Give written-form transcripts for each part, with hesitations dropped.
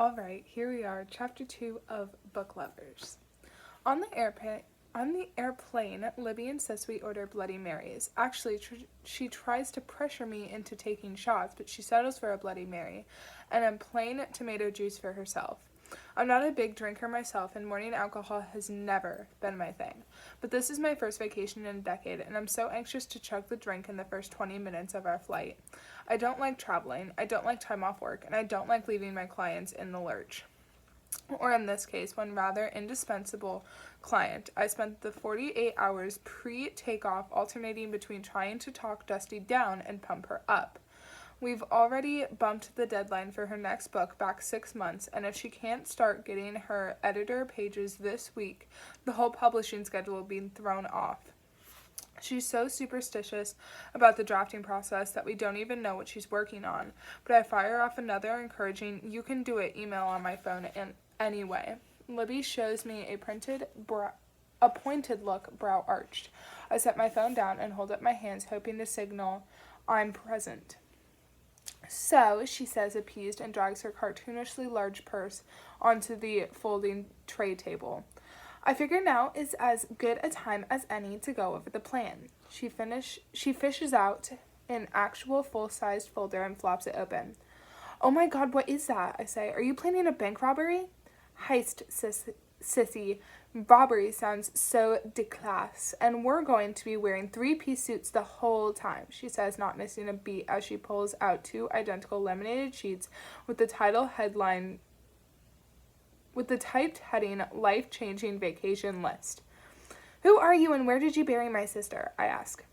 Alright, here we are, Chapter 2 of Book Lovers. On the airplane, Libby insists we order Bloody Marys. Actually, she tries to pressure me into taking shots, but she settles for a Bloody Mary and a plain tomato juice for herself. I'm not a big drinker myself, and morning alcohol has never been my thing. But this is my first vacation in a decade, and I'm so anxious to chug the drink in the first 20 minutes of our flight. I don't like traveling, I don't like time off work, and I don't like leaving my clients in the lurch. Or in this case, one rather indispensable client. I spent the 48 hours pre-takeoff alternating between trying to talk Dusty down and pump her up. We've already bumped the deadline for her next book back 6 months, and if she can't start getting her editor pages this week, the whole publishing schedule will be thrown off. She's so superstitious about the drafting process that we don't even know what she's working on, but I fire off another encouraging, "You can do it" email on my phone anyway. Libby shows me a pointed look, brow arched. I set my phone down and hold up my hands, hoping to signal I'm present. "So," she says, appeased, and drags her cartoonishly large purse onto the folding tray table. "I figure now is as good a time as any to go over the plan." She fishes out an actual full-sized folder and flops it open. "Oh my god, what is that?" I say. "Are you planning a bank robbery?" "Heist, sissy. Robbery sounds so declasse, and we're going to be wearing three-piece suits the whole time," she says, not missing a beat as she pulls out two identical laminated sheets with the typed heading, "Life-Changing Vacation List." "Who are you and where did you bury my sister?" I ask.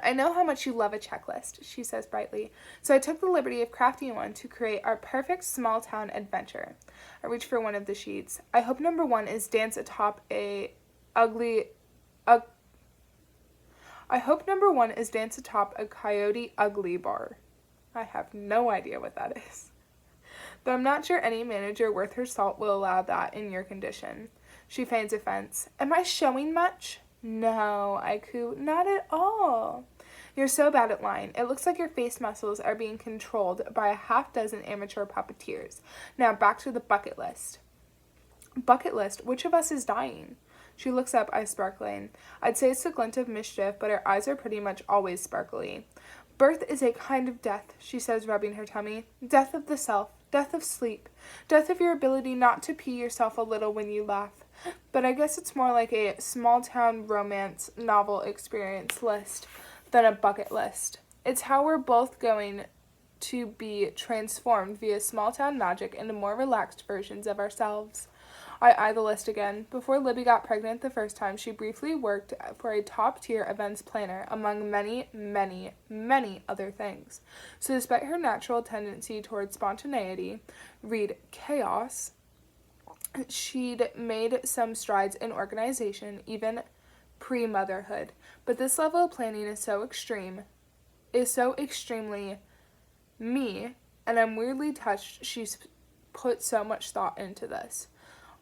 "I know how much you love a checklist," she says brightly, "so I took the liberty of crafting one to create our perfect small-town adventure." I reach for one of the sheets. "I hope number 1 is dance atop a coyote ugly bar." I have no idea what that is. "Though I'm not sure any manager worth her salt will allow that in your condition." She feigns offense. "Am I showing much?" "No," I coo, "not at all." "You're so bad at lying. It looks like your face muscles are being controlled by a half-dozen amateur puppeteers. Now back to the bucket list." "Bucket list? Which of us is dying?" She looks up, eyes sparkling. I'd say it's a glint of mischief, but her eyes are pretty much always sparkly. "Birth is a kind of death," she says, rubbing her tummy. "Death of the self, death of sleep, death of your ability not to pee yourself a little when you laugh. But I guess it's more like a small-town romance novel experience list than a bucket list. It's how we're both going to be transformed via small-town magic into more relaxed versions of ourselves." I eye the list again. Before Libby got pregnant the first time, she briefly worked for a top-tier events planner, among many, many, many other things. So despite her natural tendency towards spontaneity, read chaos, she'd made some strides in organization, even pre-motherhood. But this level of planning is so extremely me, and I'm weirdly touched she's put so much thought into this.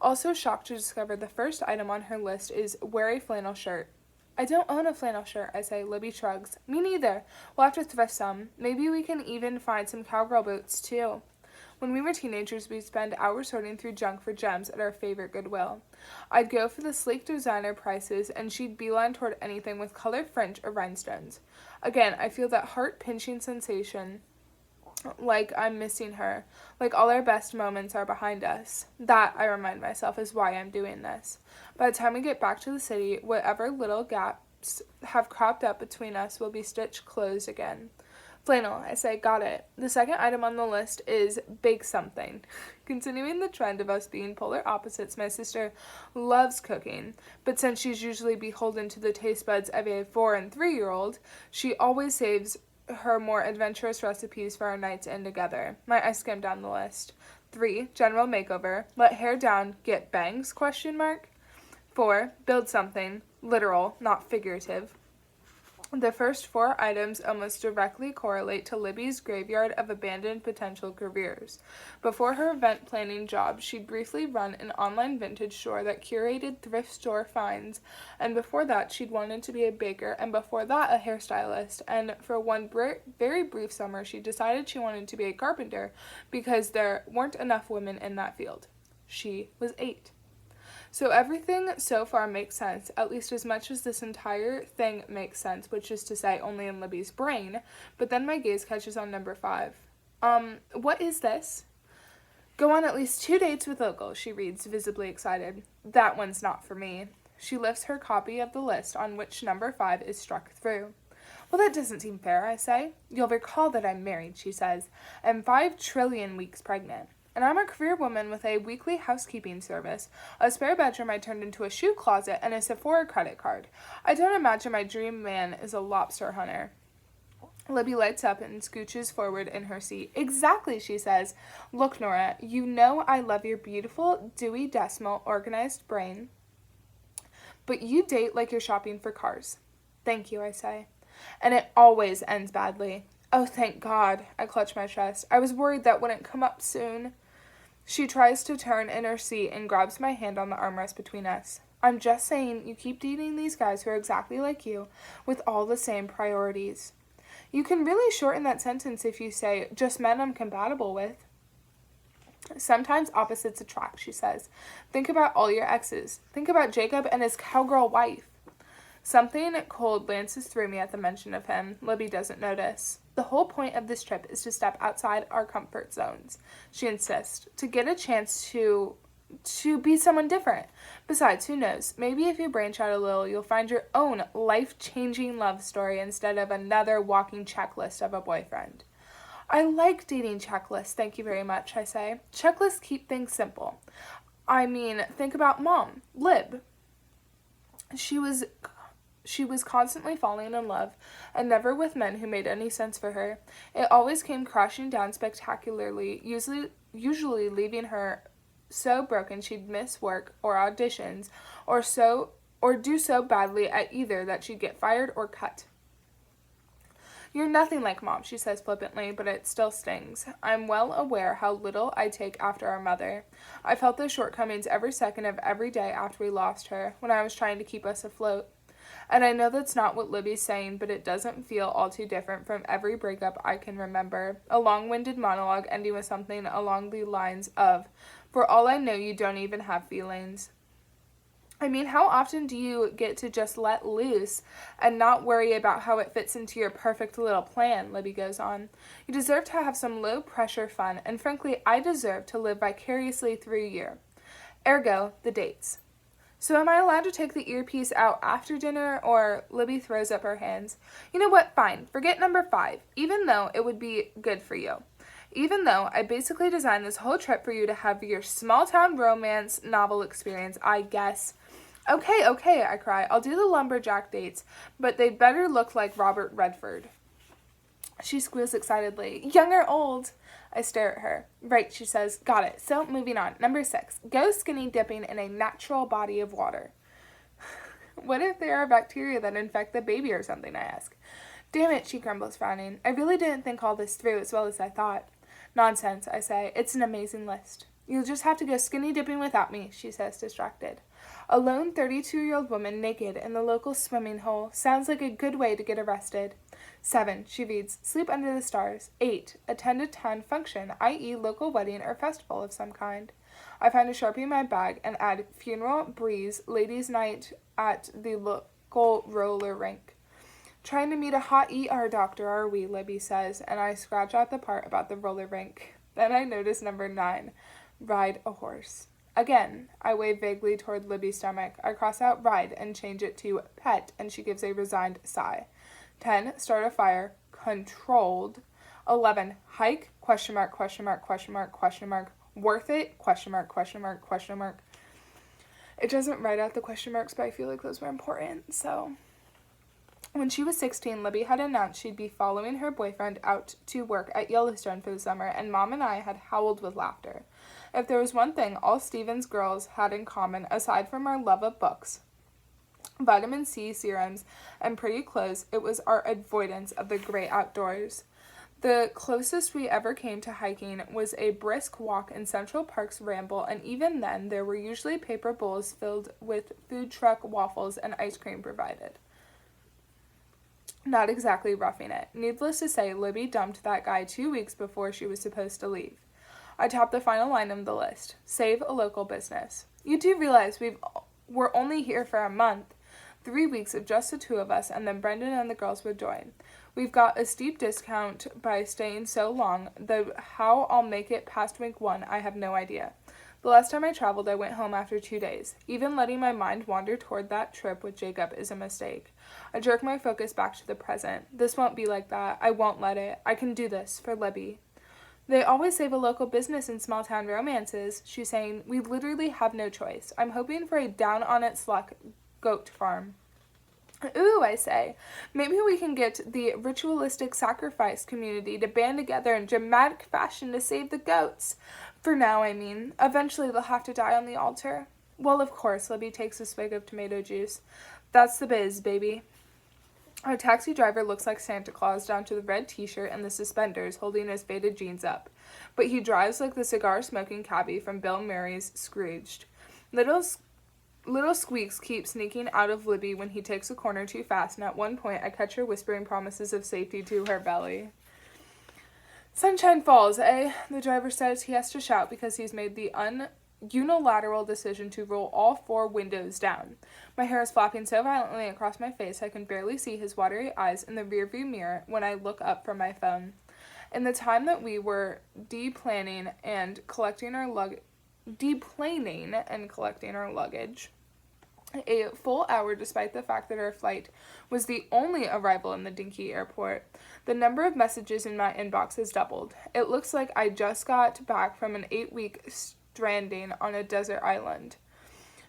Also shocked to discover the first item on her list is wear a flannel shirt. "I don't own a flannel shirt," I say. Libby shrugs. "Me neither. We'll have to thrift some. Maybe we can even find some cowgirl boots, too." When we were teenagers, we'd spend hours sorting through junk for gems at our favorite Goodwill. I'd go for the sleek designer prices, and she'd beeline toward anything with colored fringe or rhinestones. Again, I feel that heart-pinching sensation, like I'm missing her, like all our best moments are behind us. That, I remind myself, is why I'm doing this. By the time we get back to the city, whatever little gaps have cropped up between us will be stitched closed again. "Flannel," I say. "Got it." The second item on the list is bake something. Continuing the trend of us being polar opposites, my sister loves cooking, but since she's usually beholden to the taste buds of a 4- and 3-year-old, she always saves her more adventurous recipes for our nights in together. I skim down the list. 3, general makeover. Let hair down, get bangs? 4, build something. Literal, not figurative. The first 4 items almost directly correlate to Libby's graveyard of abandoned potential careers. Before her event planning job, she'd briefly run an online vintage store that curated thrift store finds, and before that, she'd wanted to be a baker, and before that, a hairstylist, and for one very brief summer, she decided she wanted to be a carpenter because there weren't enough women in that field. She was 8. So everything so far makes sense, at least as much as this entire thing makes sense, which is to say only in Libby's brain, but then my gaze catches on number 5. What is this? Go on at least 2 dates with locals, she reads, visibly excited. That one's not for me. She lifts her copy of the list on which number 5 is struck through. Well, that doesn't seem fair, I say. You'll recall that I'm married, she says, and 5 trillion weeks pregnant. And I'm a career woman with a weekly housekeeping service, a spare bedroom I turned into a shoe closet, and a Sephora credit card. I don't imagine my dream man is a lobster hunter. Libby lights up and scooches forward in her seat. Exactly, she says. Look, Nora, you know I love your beautiful, Dewey Decimal, organized brain, but you date like you're shopping for cars. Thank you, I say. And it always ends badly. Oh, thank God, I clutch my chest. I was worried that wouldn't come up soon. She tries to turn in her seat and grabs my hand on the armrest between us. I'm just saying you keep dating these guys who are exactly like you, with all the same priorities. You can really shorten that sentence if you say, just men I'm compatible with. Sometimes opposites attract, she says. Think about all your exes. Think about Jacob and his cowgirl wife. Something cold lances through me at the mention of him. Libby doesn't notice. The whole point of this trip is to step outside our comfort zones, she insists, to get a chance to be someone different. Besides, who knows? Maybe if you branch out a little, you'll find your own life-changing love story instead of another walking checklist of a boyfriend. I like dating checklists, thank you very much, I say. Checklists keep things simple. I mean, think about Mom, Lib. She was constantly falling in love, and never with men who made any sense for her. It always came crashing down spectacularly, usually leaving her so broken she'd miss work or auditions, or do so badly at either that she'd get fired or cut. You're nothing like Mom, she says flippantly, but it still stings. I'm well aware how little I take after our mother. I felt those shortcomings every second of every day after we lost her, when I was trying to keep us afloat. And I know that's not what Libby's saying, but it doesn't feel all too different from every breakup I can remember. A long-winded monologue ending with something along the lines of, for all I know, you don't even have feelings. I mean, how often do you get to just let loose and not worry about how it fits into your perfect little plan, Libby goes on. You deserve to have some low-pressure fun, and frankly, I deserve to live vicariously through you. Ergo, the dates. So am I allowed to take the earpiece out after dinner, or Libby throws up her hands? You know what, fine, forget number 5, even though it would be good for you. Even though I basically designed this whole trip for you to have your small-town romance novel experience, I guess. Okay, I cry. I'll do the lumberjack dates, but they'd better look like Robert Redford. She squeals excitedly. Young or old? I stare at her. Right, she says. Got it. So, moving on. Number 6. Go skinny dipping in a natural body of water. What if there are bacteria that infect the baby or something, I ask. Damn it, she grumbles, frowning. I really didn't think all this through as well as I thought. Nonsense, I say. It's an amazing list. You'll just have to go skinny dipping without me, she says, distracted. A lone 32-year-old woman naked in the local swimming hole sounds like a good way to get arrested. 7, she reads, sleep under the stars. 8, attend a town function, i.e. local wedding or festival of some kind. I find a Sharpie in my bag and add funeral, breeze, ladies' night at the local roller rink. Trying to meet a hot ER doctor, are we, Libby says, and I scratch out the part about the roller rink. Then I notice number 9, ride a horse. Again, I wave vaguely toward Libby's stomach. I cross out ride and change it to pet, and she gives a resigned sigh. 10, start a fire. Controlled. 11, hike, question mark, question mark, question mark, question mark. Worth it, question mark, question mark, question mark. It doesn't write out the question marks, but I feel like those were important, so. When she was 16, Libby had announced she'd be following her boyfriend out to work at Yellowstone for the summer, and Mom and I had howled with laughter. If there was one thing all Stevens girls had in common, aside from our love of books, vitamin C serums, and pretty clothes, it was our avoidance of the great outdoors. The closest we ever came to hiking was a brisk walk in Central Park's Ramble, and even then there were usually paper bowls filled with food truck waffles and ice cream provided. Not exactly roughing it. Needless to say, Libby dumped that guy 2 weeks before she was supposed to leave. I topped the final line of the list. Save a local business. You do realize we're only here for a month. 3 weeks of just the two of us, and then Brendan and the girls would join. We've got a steep discount by staying so long, though how I'll make it past week 1, I have no idea. The last time I traveled, I went home after 2 days. Even letting my mind wander toward that trip with Jacob is a mistake. I jerk my focus back to the present. This won't be like that. I won't let it. I can do this, for Libby. They always save a local business in small-town romances, she's saying. We literally have no choice. I'm hoping for a down-on-its-luck goat farm. Ooh, I say, maybe we can get the ritualistic sacrifice community to band together in dramatic fashion to save the goats. For now, I mean. Eventually they'll have to die on the altar. Well, of course, Libby takes a swig of tomato juice. That's the biz, baby. Our taxi driver looks like Santa Claus down to the red t-shirt and the suspenders, holding his faded jeans up. But he drives like the cigar-smoking cabbie from Bill Murray's Scrooged. Little squeaks keep sneaking out of Libby when he takes a corner too fast, and at one point I catch her whispering promises of safety to her belly. Sunshine Falls, eh? The driver says he has to shout because he's made the unilateral decision to roll all 4 windows down. My hair is flapping so violently across my face I can barely see his watery eyes in the rearview mirror when I look up from my phone. In the time that we were deplaning and collecting our luggage, a full hour despite the fact that our flight was the only arrival in the dinky airport. The number of messages in my inbox has doubled. It looks like I just got back from an 8-week stranding on a desert island.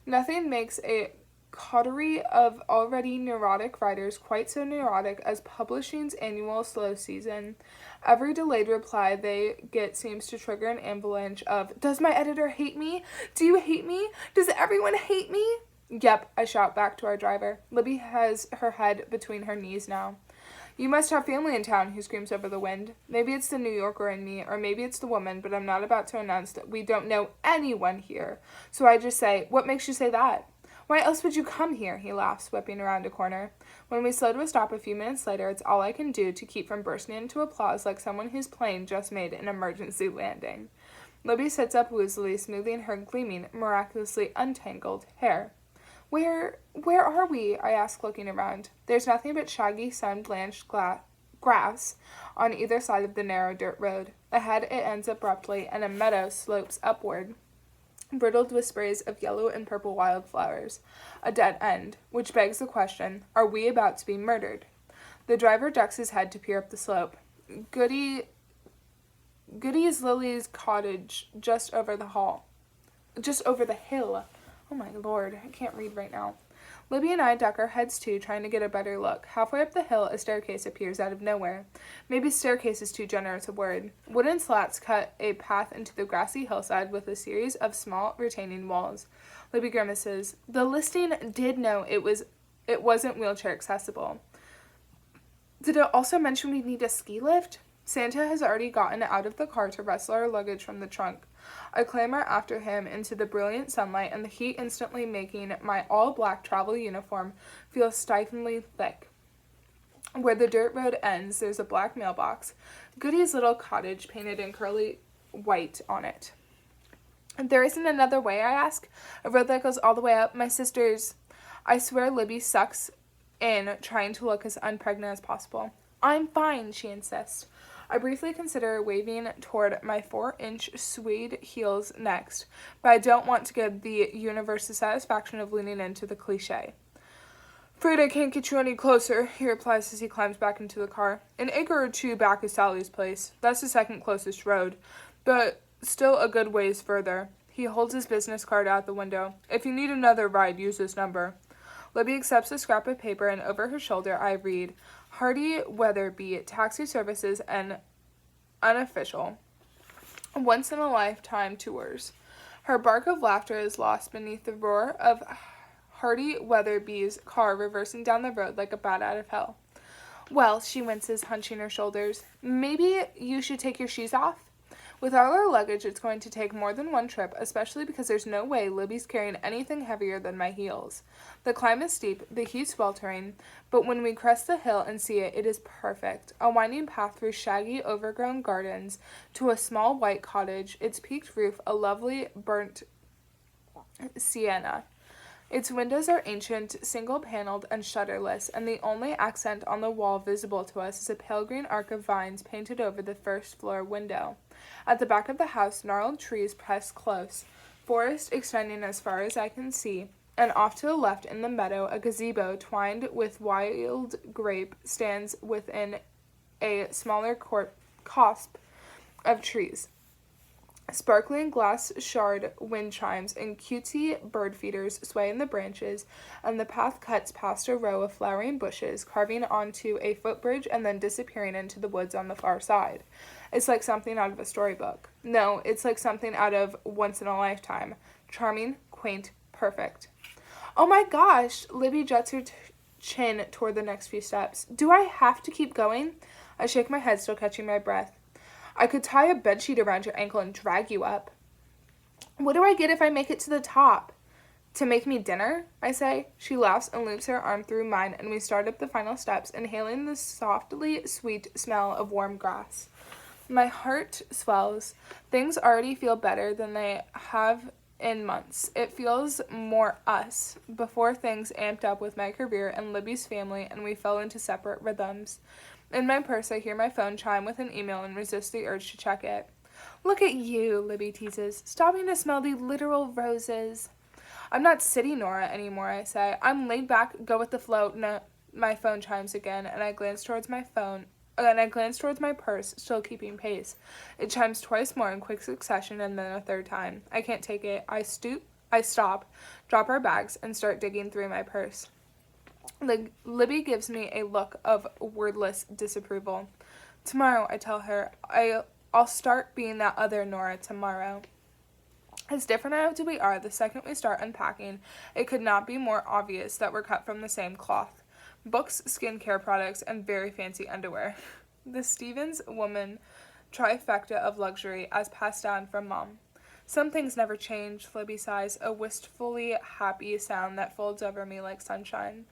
Nothing makes a coterie of already neurotic writers quite so neurotic as publishing's annual slow season. Every delayed reply they get seems to trigger an avalanche of, "Does my editor hate me? Do you hate me? Does everyone hate me?" "Yep," I shout back to our driver. Libby has her head between her knees now. "You must have family in town," he screams over the wind. Maybe it's the New Yorker in me, or maybe it's the woman, but I'm not about to announce that we don't know anyone here. So I just say, "What makes you say that?" "Why else would you come here?" he laughs, whipping around a corner. When we slow to a stop a few minutes later, it's all I can do to keep from bursting into applause like someone whose plane just made an emergency landing. Libby sits up woozily, smoothing her gleaming, miraculously untangled hair. Where are we?" I ask, looking around. There's nothing but shaggy, sun-blanched grass on either side of the narrow dirt road. Ahead it ends abruptly, and a meadow slopes upward, brittled with sprays of yellow and purple wildflowers. A dead end, which begs the question, are we about to be murdered? The driver ducks his head to peer up the slope. Goody's Lily's cottage just over the hill. Oh my lord, I can't read right now. Libby and I duck our heads too, trying to get a better look. Halfway up the hill, a staircase appears out of nowhere. Maybe staircase is too generous a word. Wooden slats cut a path into the grassy hillside with a series of small retaining walls. Libby grimaces. The listing did know it wasn't wheelchair accessible. Did it also mention we need a ski lift? Santa has already gotten out of the car to wrestle our luggage from the trunk. I clamber after him into the brilliant sunlight, and the heat instantly making my all-black travel uniform feel stiflingly thick. Where the dirt road ends, there's a black mailbox, Goody's little cottage painted in curly white on it. "There isn't another way?" I ask. "A road that goes all the way up? My sister's—" I swear Libby sucks in, trying to look as unpregnant as possible. "I'm fine," she insists. I briefly consider waving toward my 4-inch suede heels next, but I don't want to give the universe the satisfaction of leaning into the cliché. "Afraid I can't get you any closer," he replies as he climbs back into the car. "An acre or 2 back is Sally's place. That's the second closest road, but still a good ways further." He holds his business card out the window. "If you need another ride, use this number." Libby accepts a scrap of paper, and over her shoulder I read, "Hardy Weatherby, Taxi Services and Unofficial. Once-in-a-lifetime tours." Her bark of laughter is lost beneath the roar of Hardy Weatherby's car reversing down the road like a bat out of hell. Well, she winces, hunching her shoulders. Maybe you should take your shoes off? With all our luggage, it's going to take more than one trip, especially because there's no way Libby's carrying anything heavier than my heels. The climb is steep, the heat sweltering, but when we crest the hill and see it, it is perfect. A winding path through shaggy, overgrown gardens to a small white cottage, its peaked roof a lovely burnt sienna. Its windows are ancient, single-paneled, and shutterless, and the only accent on the wall visible to us is a pale green arc of vines painted over the first-floor window. At the back of the house, gnarled trees press close, forest extending as far as I can see, and off to the left in the meadow, a gazebo twined with wild grape stands within a smaller copse of trees. Sparkling glass shard wind chimes and cutesy bird feeders sway in the branches, and the path cuts past a row of flowering bushes, carving onto a footbridge and then disappearing into the woods on the far side. It's like something out of a storybook. No, it's like something out of Once in a Lifetime. Charming, quaint, perfect. Oh my gosh! Libby juts her chin toward the next few steps. Do I have to keep going? I shake my head, still catching my breath. I could tie a bedsheet around your ankle and drag you up. What do I get if I make it to the top? To make me dinner? I say. She laughs and loops her arm through mine, and we start up the final steps, inhaling the softly sweet smell of warm grass. My heart swells. Things already feel better than they have in months. It feels more us, before things amped up with my career and Libby's family, and we fell into separate rhythms. In my purse, I hear my phone chime with an email and resist the urge to check it. Look at you, Libby teases, stopping to smell the literal roses. I'm not city Nora anymore, I say. I'm laid back, go with the flow. No, my phone chimes again, and I glance towards my purse, still keeping pace. It chimes twice more in quick succession and then a third time. I can't take it. I stop, drop our bags, and start digging through my purse. Libby gives me a look of wordless disapproval. Tomorrow, I tell her, I'll start being that other Nora tomorrow. As different as we are, the second we start unpacking, it could not be more obvious that we're cut from the same cloth. Books, skincare products, and very fancy underwear. The Stevens woman trifecta of luxury as passed down from Mom. Some things never change, Libby sighs, a wistfully happy sound that folds over me like sunshine.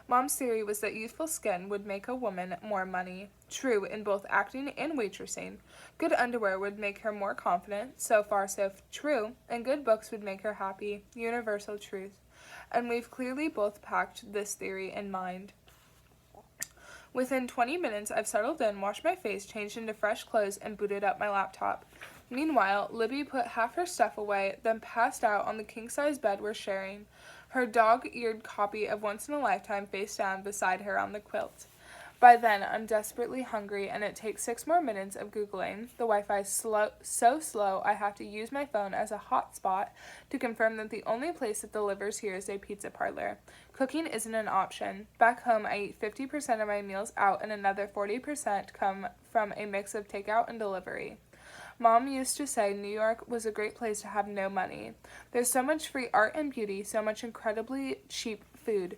Mom's theory was that youthful skin would make a woman more money. True in both acting and waitressing. Good underwear would make her more confident, so far so true, and good books would make her happy. Universal truth. And we've clearly both packed this theory in mind. Within 20 minutes, I've settled in, washed my face, changed into fresh clothes, and booted up my laptop. Meanwhile, Libby put half her stuff away, then passed out on the king-size bed we're sharing, her dog-eared copy of Once in a Lifetime face down beside her on the quilt. By then, I'm desperately hungry, and it takes 6 more minutes of Googling. The Wi-Fi is so slow I have to use my phone as a hotspot to confirm that the only place that delivers here is a pizza parlor. Cooking isn't an option. Back home, I eat 50% of my meals out, and another 40% come from a mix of takeout and delivery. Mom used to say New York was a great place to have no money. There's so much free art and beauty, so much incredibly cheap food.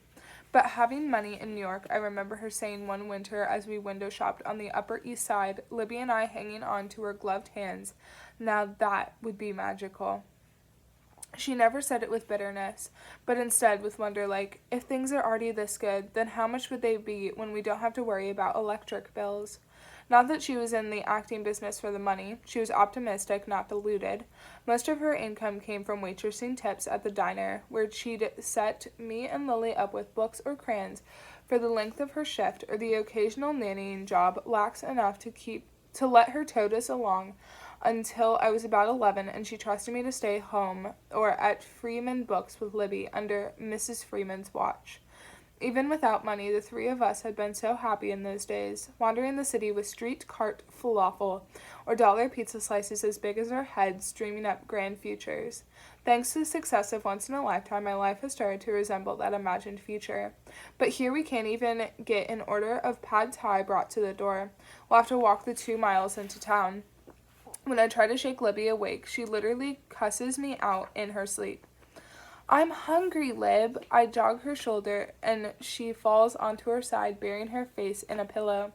But having money in New York, I remember her saying one winter as we window shopped on the Upper East Side, Libby and I hanging on to her gloved hands, now that would be magical. She never said it with bitterness, but instead with wonder like, if things are already this good, then how much would they be when we don't have to worry about electric bills? Not that she was in the acting business for the money. She was optimistic, not deluded. Most of her income came from waitressing tips at the diner, where she'd set me and Lily up with books or crayons for the length of her shift, or the occasional nannying job lax enough to let her tote us along until I was about 11, and she trusted me to stay home or at Freeman Books with Libby under Mrs. Freeman's watch. Even without money, the three of us had been so happy in those days, wandering the city with street cart falafel or dollar pizza slices as big as our heads, dreaming up grand futures. Thanks to the success of Once in a Lifetime, my life has started to resemble that imagined future. But here we can't even get an order of pad thai brought to the door. We'll have to walk the 2 miles into town. When I try to shake Libby awake, she literally cusses me out in her sleep. I'm hungry, Lib. I jog her shoulder, and she falls onto her side, burying her face in a pillow.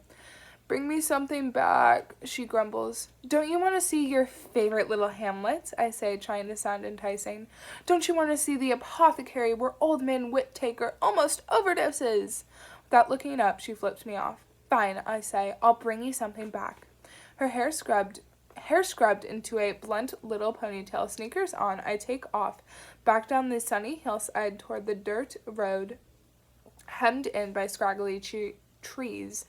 Bring me something back, she grumbles. Don't you want to see your favorite little hamlet? I say, trying to sound enticing. Don't you want to see the apothecary where old man Whittaker almost overdoses? Without looking up, she flips me off. Fine, I say. I'll bring you something back. Her hair scrubbed into a blunt little ponytail, sneakers on, I take off, back down the sunny hillside toward the dirt road, hemmed in by scraggly trees.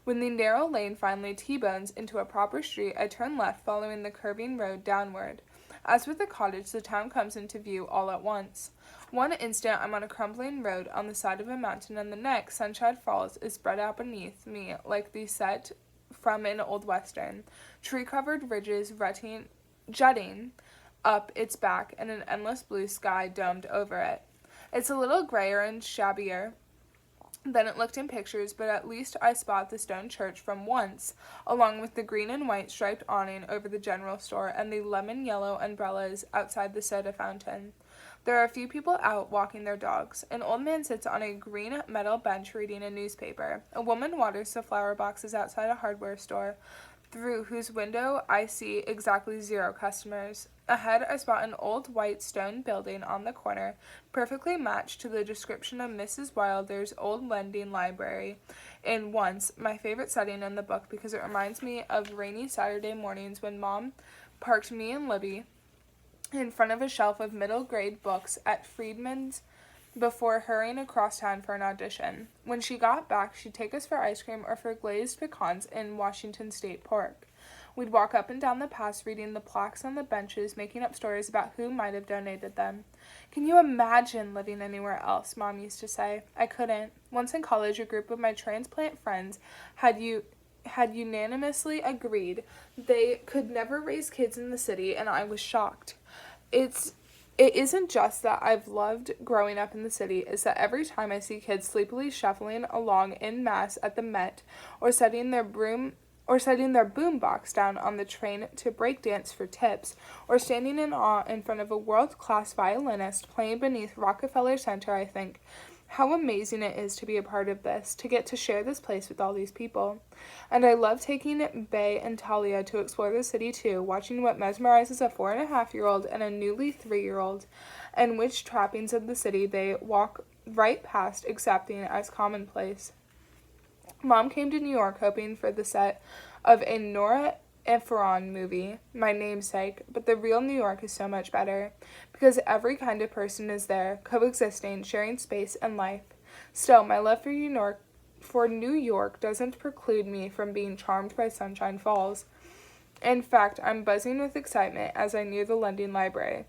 When the narrow lane finally T-bones into a proper street, I turn left, following the curving road downward. As with the cottage, the town comes into view all at once. One instant, I'm on a crumbling road on the side of a mountain, and the next, Sunshine Falls is spread out beneath me like the set from an old western. Tree-covered ridges jutting up its back, and an endless blue sky domed over it. It's a little grayer and shabbier than it looked in pictures, but at least I spot the stone church from once, along with the green and white striped awning over the general store and the lemon-yellow umbrellas outside the soda fountain. There are a few people out walking their dogs. An old man sits on a green metal bench reading a newspaper. A woman waters the flower boxes outside a hardware store, through whose window I see exactly 0 customers. Ahead, I spot an old white stone building on the corner, perfectly matched to the description of Mrs. Wilder's old lending library, in once my favorite setting in the book because it reminds me of rainy Saturday mornings when Mom parked me and Libby in front of a shelf of middle-grade books at Friedman's before hurrying across town for an audition. When she got back, she'd take us for ice cream or for glazed pecans in Washington State Park. We'd walk up and down the paths reading the plaques on the benches, making up stories about who might have donated them. Can you imagine living anywhere else? Mom used to say. I couldn't. Once in college, a group of my transplant friends had unanimously agreed they could never raise kids in the city, and I was shocked. It isn't just that I've loved growing up in the city, it's that every time I see kids sleepily shuffling along en masse at the Met, or setting their boom box down on the train to break dance for tips, or standing in awe in front of a world-class violinist playing beneath Rockefeller Center, I think, how amazing it is to be a part of this, to get to share this place with all these people. And I love taking Bay and Talia to explore the city too, watching what mesmerizes a 4.5-year-old and a newly 3-year-old, and which trappings of the city they walk right past, accepting as commonplace. Mom came to New York hoping for the set of a Nora Ephron movie, My Namesake, but the real New York is so much better, because every kind of person is there, coexisting, sharing space and life. Still, my love for New York doesn't preclude me from being charmed by Sunshine Falls. In fact, I'm buzzing with excitement as I near the Lending Library.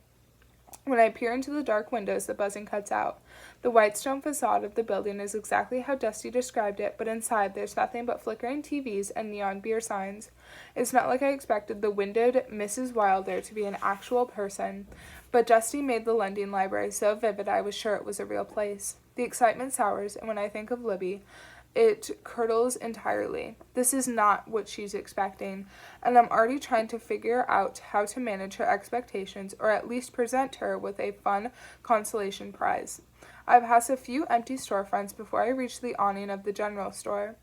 When I peer into the dark windows, the buzzing cuts out. The white stone facade of the building is exactly how Dusty described it, but inside there's nothing but flickering TVs and neon beer signs. It's not like I expected the windowed Mrs. Wilder to be an actual person, but Dusty made the Lending Library so vivid I was sure it was a real place. The excitement sours, and when I think of Libby, it curdles entirely. This is not what she's expecting, and I'm already trying to figure out how to manage her expectations, or at least present her with a fun consolation prize. I pass a few empty storefronts before I reach the awning of the general store.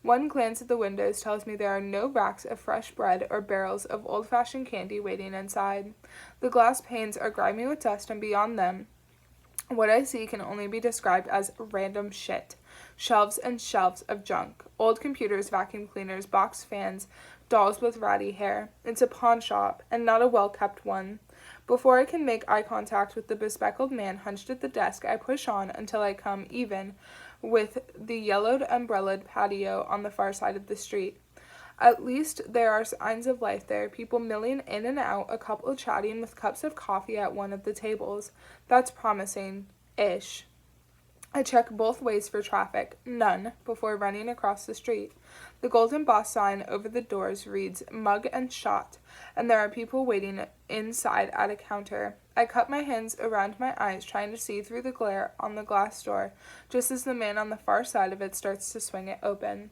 One glance at the windows tells me there are no racks of fresh bread or barrels of old-fashioned candy waiting inside. The glass panes are grimy with dust, and beyond them, what I see can only be described as random shit. Shelves and shelves of junk. Old computers, vacuum cleaners, box fans, dolls with ratty hair. It's a pawn shop, and not a well-kept one. Before I can make eye contact with the bespectacled man hunched at the desk, I push on until I come even with the yellowed umbrellaed patio on the far side of the street. At least there are signs of life there, people milling in and out, a couple chatting with cups of coffee at one of the tables. That's promising-ish. I check both ways for traffic, none, before running across the street. The golden boss sign over the doors reads Mug and Shot, and there are people waiting inside at a counter. I cup my hands around my eyes, trying to see through the glare on the glass door, just as the man on the far side of it starts to swing it open.